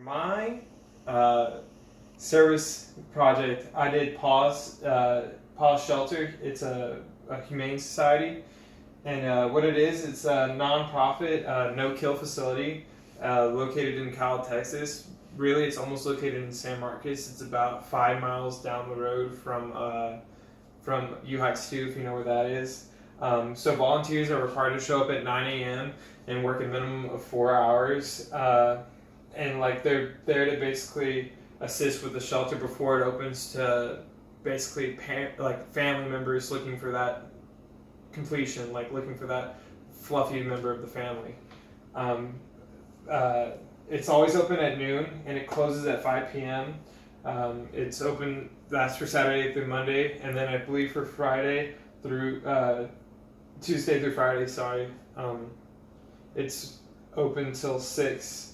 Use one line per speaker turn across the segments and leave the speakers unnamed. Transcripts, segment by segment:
My service project, I did PAWS Shelter. It's a humane society, and what it is, it's a non-profit, no-kill facility located in Kyle, Texas. Really, it's almost located in San Marcos. It's about 5 miles down the road from U-Heights 2, if you know where that is. So volunteers are required to show up at 9 a.m. and work a minimum of 4 hours. And like they're there to basically assist with the shelter before it opens to basically family members looking for that completion, like looking for that fluffy member of the family. It's always open at noon and it closes at 5 p.m. It's open, that's for Saturday through Monday, and then I believe for Friday through Tuesday through Friday, sorry. It's open till 6.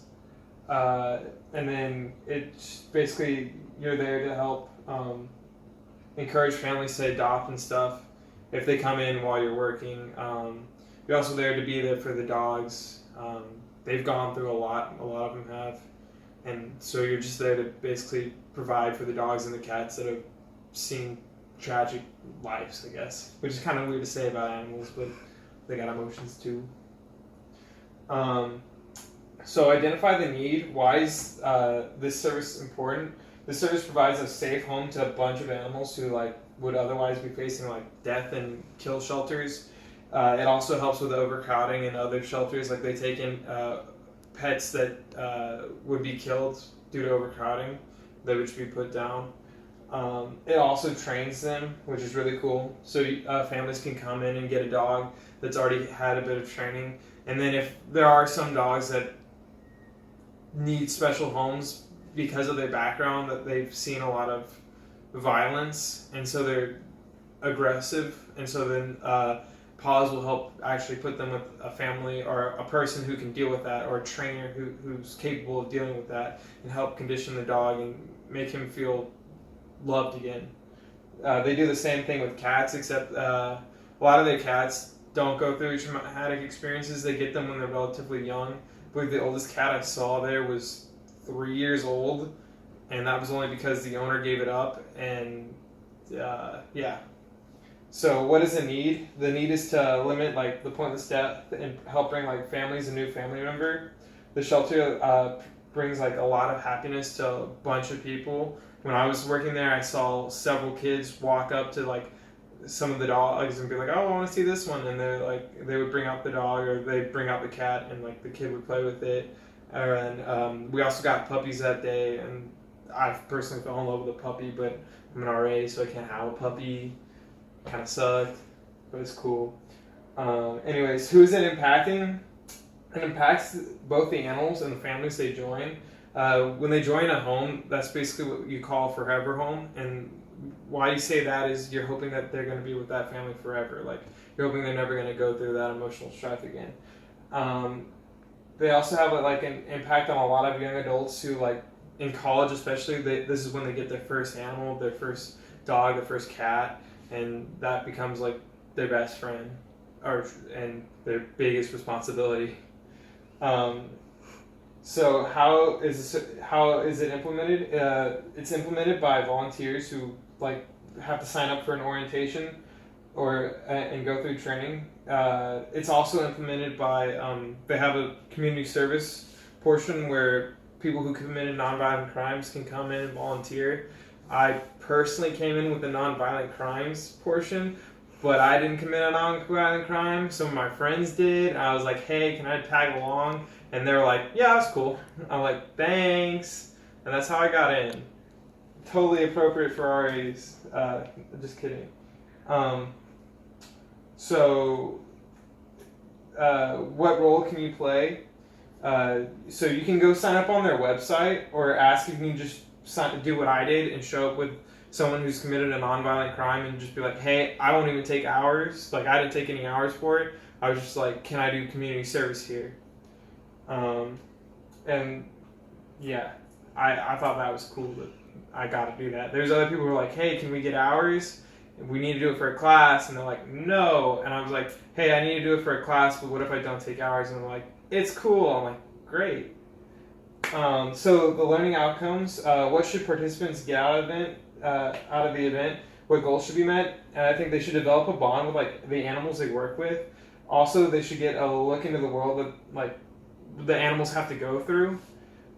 And then it's basically you're there to help encourage families to adopt and stuff if they come in while you're working. You're also there to be there for the dogs. They've gone through a lot of them have, and so you're just there to basically provide for the dogs and the cats that have seen tragic lives, I guess, which is kind of weird to say about animals, but they got emotions too. So identify the need. Why is this service important? This service provides a safe home to a bunch of animals who would otherwise be facing death and kill shelters. It also helps with overcrowding in other shelters. Like they take in pets that would be killed due to overcrowding that would be put down. It also trains them, which is really cool. So families can come in and get a dog that's already had a bit of training. And then if there are some dogs that need special homes because of their background, that they've seen a lot of violence and so they're aggressive, and so then PAWS will help actually put them with a family or a person who can deal with that, or a trainer who's capable of dealing with that, and help condition the dog and make him feel loved again. They do the same thing with cats, except a lot of their cats don't go through traumatic experiences. They get them when they're relatively young. I believe the oldest cat I saw there was 3 years old, and that was only because the owner gave it up. And yeah. So what is the need? The need is to limit the pointless death and help bring families a new family member. The shelter brings a lot of happiness to a bunch of people. When I was working there, I saw several kids walk up to some of the dogs and be like, "Oh, I want to see this one," and they would bring out the dog, or they'd bring out the cat, and the kid would play with it. And we also got puppies that day, and I personally fell in love with a puppy, but I'm an RA, so I can't have a puppy. Kind of sucked, but it's cool. Anyways, who is it impacting? It impacts both the animals and the families they join. When they join a home, that's basically what you call a forever home. And why you say that is you're hoping that they're going to be with that family forever. You're hoping they're never going to go through that emotional strife again. They also have an impact on a lot of young adults who, in college especially, this is when they get their first animal, their first dog, their first cat, and that becomes their best friend, and their biggest responsibility. So how is it implemented? It's implemented by volunteers who have to sign up for an orientation and go through training. It's also implemented by they have a community service portion where people who committed nonviolent crimes can come in and volunteer. I personally came in with the nonviolent crimes portion, but I didn't commit a nonviolent crime. Some of my friends did. I was like, "Hey, can I tag along?" And they were like, "Yeah, that's cool." I'm like, "Thanks." And that's how I got in. Totally appropriate for RAs. Just kidding. So what role can you play? So you can go sign up on their website, or ask if you can just do what I did and show up with someone who's committed a nonviolent crime and just be like, "Hey, I won't even take hours. I didn't take any hours for it. I was just like, can I do community service here?" And yeah, I thought that was cool that I got to do that. There's other people who are like, "Hey, can we get hours? We need to do it for a class." And they're like, "No." And I was like, "Hey, I need to do it for a class, but what if I don't take hours?" And they're like, "It's cool." I'm like, "Great." So the learning outcomes, what should participants get out of the event? What goals should be met? And I think they should develop a bond with like the animals they work with. Also, they should get a look into the world that like the animals have to go through.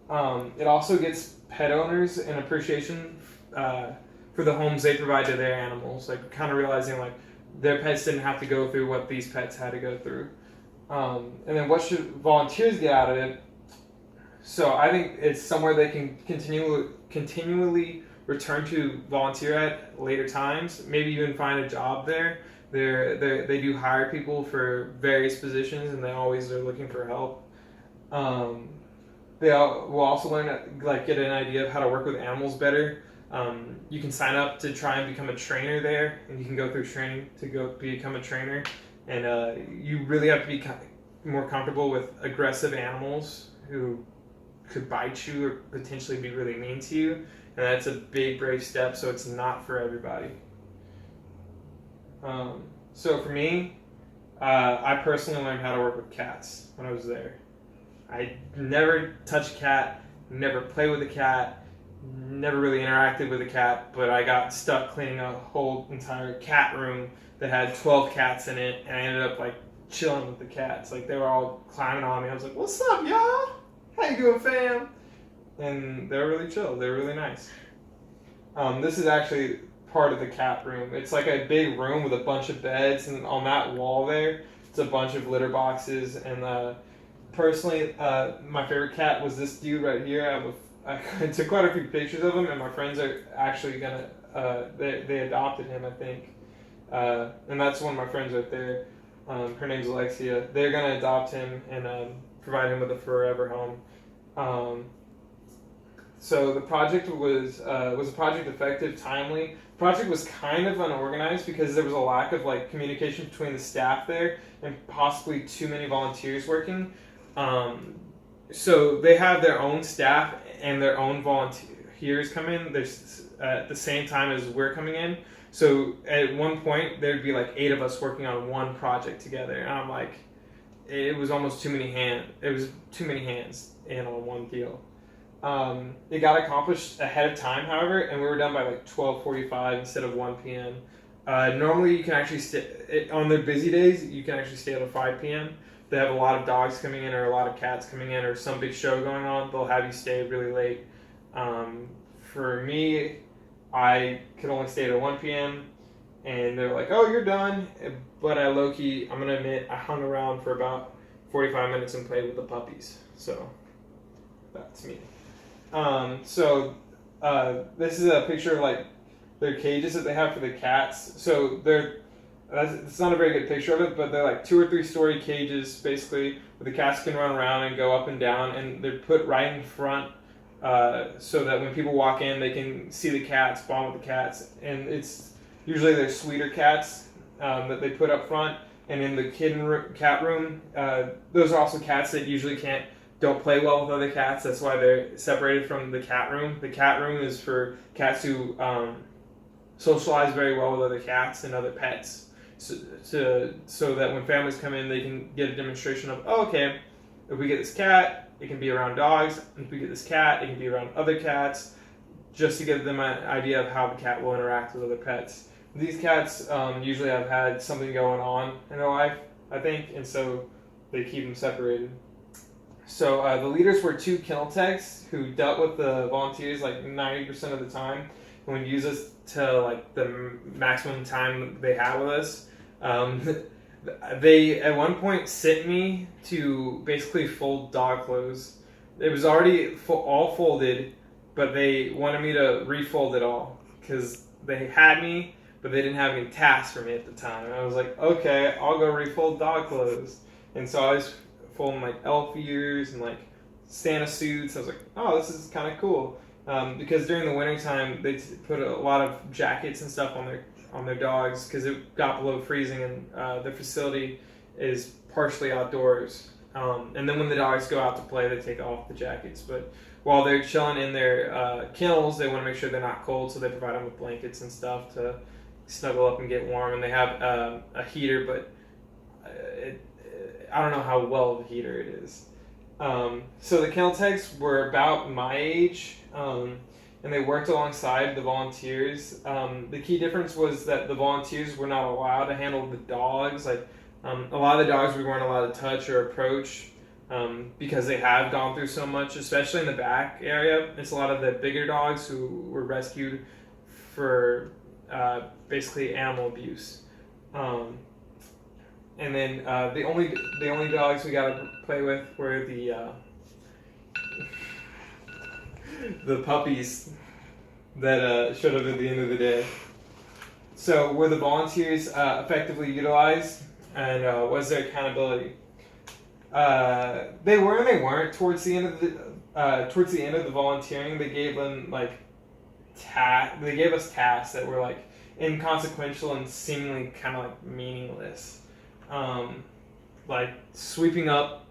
It also gets pet owners an appreciation for the homes they provide to their animals, like kind of realizing like their pets didn't have to go through what these pets had to go through. And then what should volunteers get out of it? So I think it's somewhere they can continually return to volunteer at later times. Maybe even find a job there. They do hire people for various positions, and they always are looking for help. They will also learn like get an idea of how to work with animals better. You can sign up to try and become a trainer there, and you can go through training to go become a trainer. And you really have to be more comfortable with aggressive animals who could bite you or potentially be really mean to you, and that's a big brave step. So it's not for everybody. So for me, I personally learned how to work with cats when I was there. I never touched a cat, never played with a cat, never really interacted with a cat, but I got stuck cleaning a whole entire cat room that had 12 cats in it, and I ended up like chilling with the cats. Like they were all climbing on me. I was like, "What's up, y'all? How you doing, fam?" And they were really chill. They were really nice. This is actually part of the cat room. It's like a big room with a bunch of beds, and on that wall there, it's a bunch of litter boxes. And personally, my favorite cat was this dude right here. I took quite a few pictures of him, and my friends are actually gonna. They adopted him, I think, and that's one of my friends right there. Her name's Alexia. They're gonna adopt him and provide him with a forever home. So the project was a project effective, timely. The project was kind of unorganized because there was a lack of like communication between the staff there and possibly too many volunteers working. So they have their own staff and their own volunteers come in. There's at the same time as we're coming in. So at one point there'd be like 8 of us working on one project together, and I'm like, it was almost too many hands. It was too many hands in on one deal. It got accomplished ahead of time, however, and we were done by like 12:45 instead of 1 p.m. Normally, you can actually stay on their busy days. You can actually stay until 5 p.m. They have a lot of dogs coming in, or a lot of cats coming in, or some big show going on. They'll have you stay really late. For me, I could only stay till 1 p.m. and they're like, "Oh, you're done." But I'm gonna admit, I hung around for about 45 minutes and played with the puppies. So that's me. This is a picture of like their cages that they have for the cats. So it's not a very good picture of it, but they're like 2 or 3 story cages basically where the cats can run around and go up and down, and they're put right in front so that when people walk in they can see the cats, bond with the cats. And it's usually they're sweeter cats that they put up front. And in the cat room, those are also cats that usually don't play well with other cats. That's why they're separated from the cat room. The cat room is for cats who socialize very well with other cats and other pets, so that when families come in, they can get a demonstration of, oh, okay, if we get this cat, it can be around dogs. If we get this cat, it can be around other cats, just to give them an idea of how the cat will interact with other pets. These cats usually have had something going on in their life, I think, and so they keep them separated. So the leaders were 2 kennel techs who dealt with the volunteers like 90% of the time and would use us to like the maximum time they had with us. They at one point sent me to basically fold dog clothes. It was already all folded, but they wanted me to refold it all because they had me, but they didn't have any tasks for me at the time. And I was like, okay, I'll go refold dog clothes. And so I was folding like elf ears and like Santa suits. I was like, oh, this is kind of cool. Because during the wintertime, they put a lot of jackets and stuff on their dogs because it got below freezing, and the facility is partially outdoors. And then when the dogs go out to play, they take off the jackets. But while they're chilling in their kennels, they want to make sure they're not cold, so they provide them with blankets and stuff to snuggle up and get warm. And they have a heater, but I don't know how well of a heater it is. So the kennel techs were about my age, and they worked alongside the volunteers. The key difference was that the volunteers were not allowed to handle the dogs. Like a lot of the dogs we weren't allowed to touch or approach because they have gone through so much, especially in the back area. It's a lot of the bigger dogs who were rescued for basically animal abuse. And then the only dogs we got to play with were the puppies that showed up at the end of the day. So were the volunteers effectively utilized, and was there accountability? They were and they weren't. Towards the end of the volunteering, they gave them like they gave us tasks that were like inconsequential and seemingly kind of like meaningless. Like sweeping up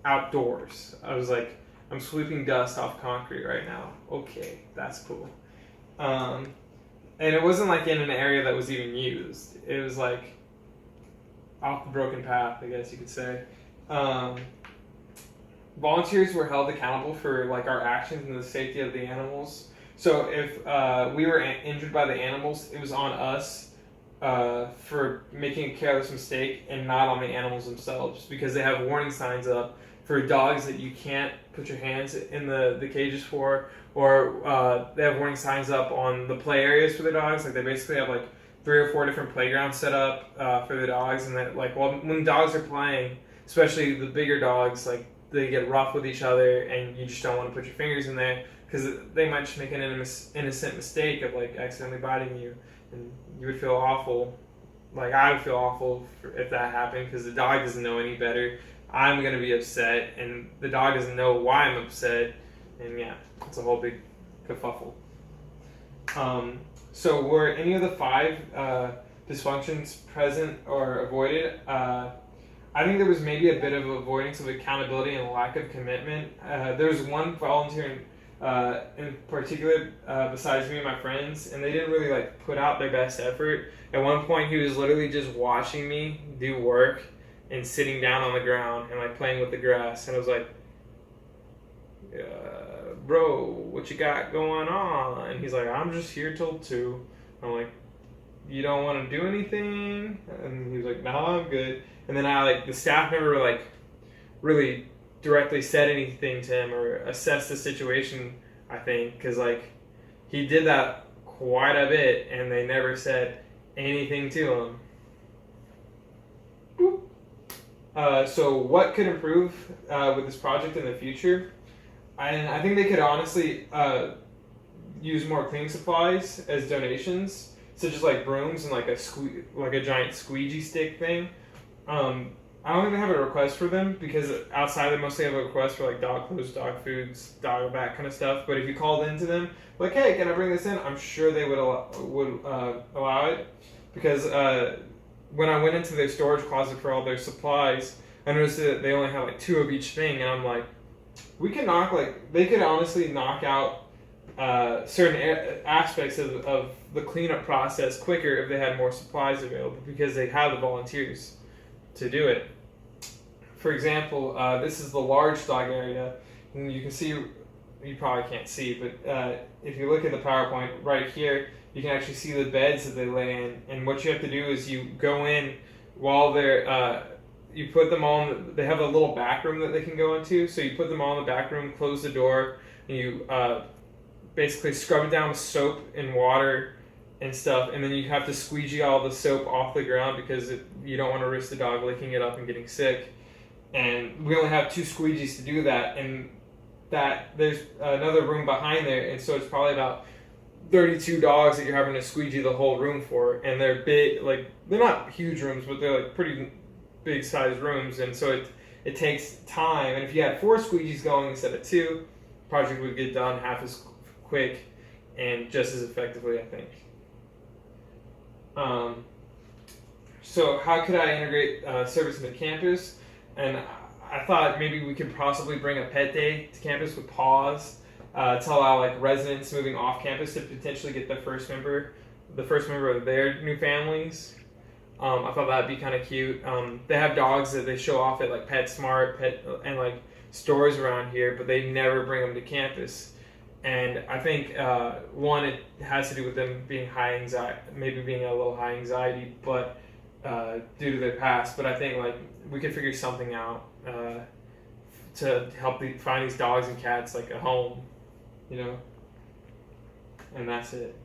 outdoors. I was like, I'm sweeping dust off concrete right now. Okay, that's cool. And it wasn't like in an area that was even used. It was like off the broken path, I guess you could say. Volunteers were held accountable for like our actions and the safety of the animals. So if we were injured by the animals, it was on us for making a careless mistake and not on the animals themselves, because they have warning signs up for dogs that you can't put your hands in the cages for, or they have warning signs up on the play areas for the dogs. Like they basically have like 3 or 4 different playgrounds set up for the dogs, and that like when dogs are playing, especially the bigger dogs, like they get rough with each other, and you just don't want to put your fingers in there because they might just make an innocent mistake of like accidentally biting you. And you would feel awful. Like I would feel awful if that happened, because the dog doesn't know any better. I'm going to be upset, and the dog doesn't know why I'm upset. And yeah, it's a whole big kerfuffle. So were any of the 5 dysfunctions present or avoided? I think there was maybe a bit of avoidance of accountability and lack of commitment. There was one volunteer in particular, besides me and my friends, and they didn't really like put out their best effort. At one point, he was literally just watching me do work and sitting down on the ground and like playing with the grass, and I was like, bro, what you got going on? And he's like, I'm just here till 2. I'm like, you don't want to do anything? And he was like, no, I'm good. And then the staff member like really directly said anything to him or assessed the situation, I think, because like he did that quite a bit and they never said anything to him. So what could improve with this project in the future? And I think they could honestly use more cleaning supplies as donations, such as like brooms and like a giant squeegee stick thing. I don't even have a request for them, because outside they mostly have a request for like dog clothes, dog foods, dog that kind of stuff. But if you called into them, like, hey, can I bring this in? I'm sure they would allow it, because when I went into their storage closet for all their supplies, I noticed that they only have like 2 of each thing, and I'm like, they could honestly knock out certain aspects of the cleanup process quicker if they had more supplies available, because they have the volunteers to do it. For example, this is the large dog area, and you can see, you probably can't see, but if you look at the PowerPoint right here, you can actually see the beds that they lay in. And what you have to do is you go in while they're, you put them all in, they have a little back room that they can go into, so you put them all in the back room, close the door, and you basically scrub it down with soap and water and stuff, and then you have to squeegee all the soap off the ground, because you don't want to risk the dog licking it up and getting sick. And we only have 2 squeegees to do that, and that there's another room behind there, and so it's probably about 32 dogs that you're having to squeegee the whole room for. And they're big, like they're not huge rooms, but they're like pretty big sized rooms, and so it takes time. And if you had 4 squeegees going instead of 2, the project would get done half as quick and just as effectively, I think. So how could I integrate service into campus? And I thought maybe we could possibly bring a pet day to campus with PAWS to allow like residents moving off campus to potentially get the first member of their new families. I thought that'd be kind of cute. They have dogs that they show off at like PetSmart, and like stores around here, but they never bring them to campus. And I think one, it has to do with them being high anxiety, maybe being a little high anxiety, but due to their past. But I think like we could figure something out to help find these dogs and cats like a home, you know. And that's it.